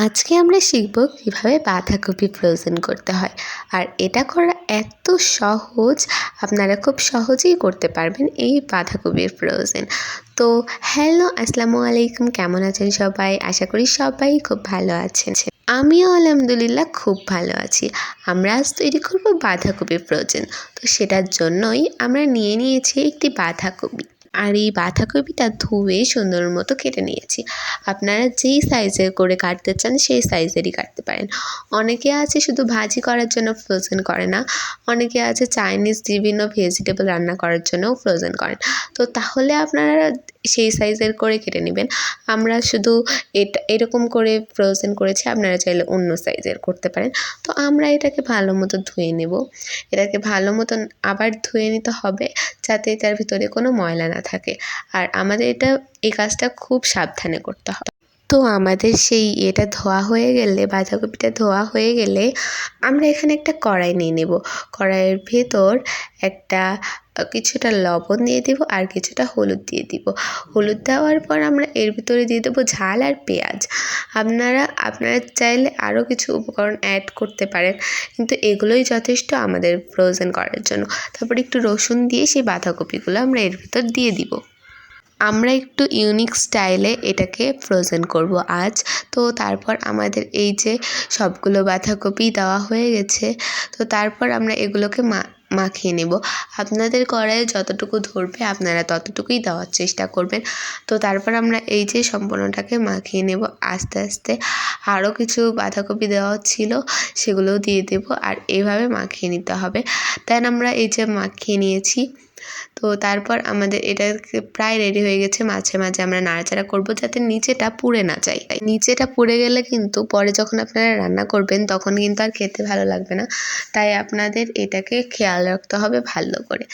আজকে আমরা শিখব কিভাবে বাঁধাকপি ফ্রোজেন করতে হয়। আর এটা করা এত সহজ, আপনারা খুব সহজেই করতে পারবেন এই বাঁধাকপির ফ্রোজেন। তো হ্যালো, আসসালামু আলাইকুম, কেমন আছেন সবাই? আশা করি সবাই খুব ভালো আছেন। আমিও আলহামদুলিল্লাহ খুব ভালো আছি। আমরা আজ তৈরি করব বাঁধাকপির ফ্রোজেন। তো সেটার জন্যই আমরা নিয়েছি একটি বাঁধাকপি। আর এই বাঁধাকপিটা ধুয়ে সুন্দর মতো কেটে নিয়েছি। আপনারা যেই সাইজের করে কাটতে চান সেই সাইজেরই কাটতে পারেন। অনেকে আছে শুধু ভাজি করার জন্য ফ্রোজেন করে না, অনেকে আছে চাইনিজ বিভিন্ন ভেজিটেবল রান্না করার জন্যও ফ্রোজেন করেন। তো তাহলে আপনারা সেই সাইজের করে কেটে নেবেন। আমরা শুধু এরকম করে ফ্রোজেন করেছি, আপনারা চাইলে অন্য সাইজের করতে পারেন। তো আমরা এটাকে ভালো মতো ধুয়ে নেব। এটাকে ভালো মতন আবার ধুয়ে নিতে হবে, যাতে এটার ভিতরে কোনো ময়লা না থাকে। আর আমাদের এই কাজটা খুব সাবধানে করতে হবে। তো আমাদের এটা ধোয়া হয়ে গেলে, বাঁধাকপিটা ধোয়া হয়ে গেলে আমরা এখানে একটা কড়াই নিয়ে নেব। কড়াইয়ের ভেতর কিছুটা লবণ দিয়ে দেব আর কিছুটা হলুদ দিয়ে দিব। হলুদ দেওয়ার পর আমরা এর ভিতরে দিয়ে দেবো ঝাল আর পেঁয়াজ। আপনারা চাইলে আরও কিছু উপকরণ অ্যাড করতে পারেন, কিন্তু এগুলোই যথেষ্ট আমাদের ফ্রোজেন করার জন্য। তারপর একটু রসুন দিয়ে সেই বাঁধাকপিগুলো আমরা এর ভিতর দিয়ে দিব। আমরা একটু ইউনিক স্টাইলে এটাকে ফ্রোজেন করব আজ। তো তারপর আমাদের এই যে সবগুলো বাঁধাকপি দেওয়া হয়ে গেছে, তো তারপর আমরা এগুলোকে মাখিয়ে নেব। আপনাদের কড়াইয়ে যতটুকু ধরবে আপনারা ততটুকুই দেওয়ার চেষ্টা করবেন। তো তারপর আমরা এই যে সম্পূর্ণটাকে মাখিয়ে নেব আস্তে আস্তে। আরও কিছু বাঁধাকপি দেওয়া ছিল, সেগুলোও দিয়ে দেব। আর এইভাবে মাখিয়ে নিতে হবে। দেন আমরা এই যে মাখিয়ে নিয়েছি, তো তারপর আমাদের এটা প্রায় রেডি হয়ে গেছে। মাঝে মাঝে আমরা নাড়াচাড়া করব যাতে নিচেটা পুড়ে না যায়। নিচেটা পুড়ে গেলে কিন্তু পরে যখন আপনারা রান্না করবেন তখন কিন্তু আর খেতে ভালো লাগবে না। তাই আপনাদের এটাকে খেয়াল রাখতে হবে ভালো করে,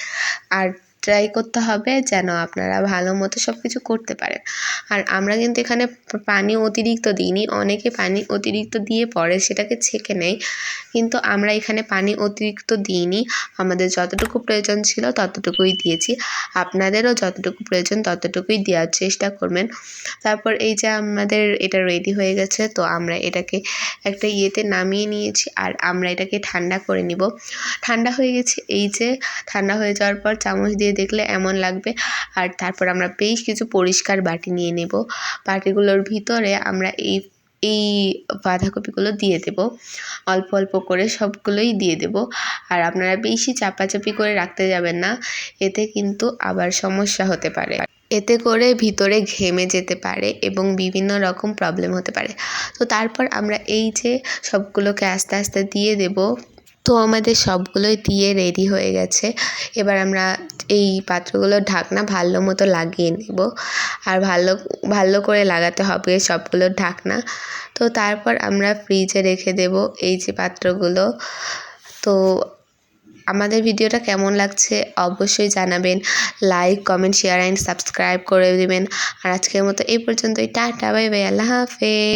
আর ট্রাই করতে হবে যেন আপনারা ভালো মতো সব কিছু করতে পারেন। আর আমরা কিন্তু এখানে পানি অতিরিক্ত দিইনি। অনেকে পানি অতিরিক্ত দিয়ে পরে সেটাকে ছেঁকে নেয়, কিন্তু আমরা এখানে পানি অতিরিক্ত দিইনি। আমাদের যতটুকু প্রয়োজন ছিল ততটুকুই দিয়েছি। আপনাদেরও যতটুকু প্রয়োজন ততটুকুই দেওয়ার চেষ্টা করবেন। তারপর এই যে আমাদের এটা রেডি হয়ে গেছে, তো আমরা এটাকে একটা ইয়েতে নামিয়ে নিয়েছি। আর আমরা এটাকে ঠান্ডা করে নিব। ঠান্ডা হয়ে গেছে, এই যে ঠান্ডা হয়ে যাওয়ার পর চামচ দিয়ে দেখলে এমন লাগবে। আর তারপর আমরা বেশ কিছু পরিষ্কার বাটি নিয়ে নেব। বাটিগুলোর ভিতরে আমরা এই বাঁধাকপিগুলো দিয়ে দেব। অল্প অল্প করে সবগুলোই দিয়ে দেব। আর আপনারা বেশি চাপাচাপি করে রাখতে যাবেন না, এতে কিন্তু আবার সমস্যা হতে পারে। এতে করে ভিতরে ঘেমে যেতে পারে এবং বিভিন্ন রকম প্রবলেম হতে পারে। তো তারপর আমরা এই যে সবগুলোকে আস্তে আস্তে দিয়ে দেব। তো আমাদের সবগুলোই দিয়ে রেডি হয়ে গেছে। এবার আমরা এই পাত্রগুলোর ঢাকনা ভালো মতো লাগিয়ে নেব। আর ভালো করে লাগাতে হবে সবগুলোর ঢাকনা। তো তারপর আমরা ফ্রিজে রেখে দেব এই যে পাত্রগুলো। তো আমাদের ভিডিওটা কেমন লাগছে অবশ্যই জানাবেন। Like, comment, share and subscribe করে দেবেন। আর আজকের মতো এই পর্যন্তই। টাটা, বাই বাই, আল্লাহ হাফেজ।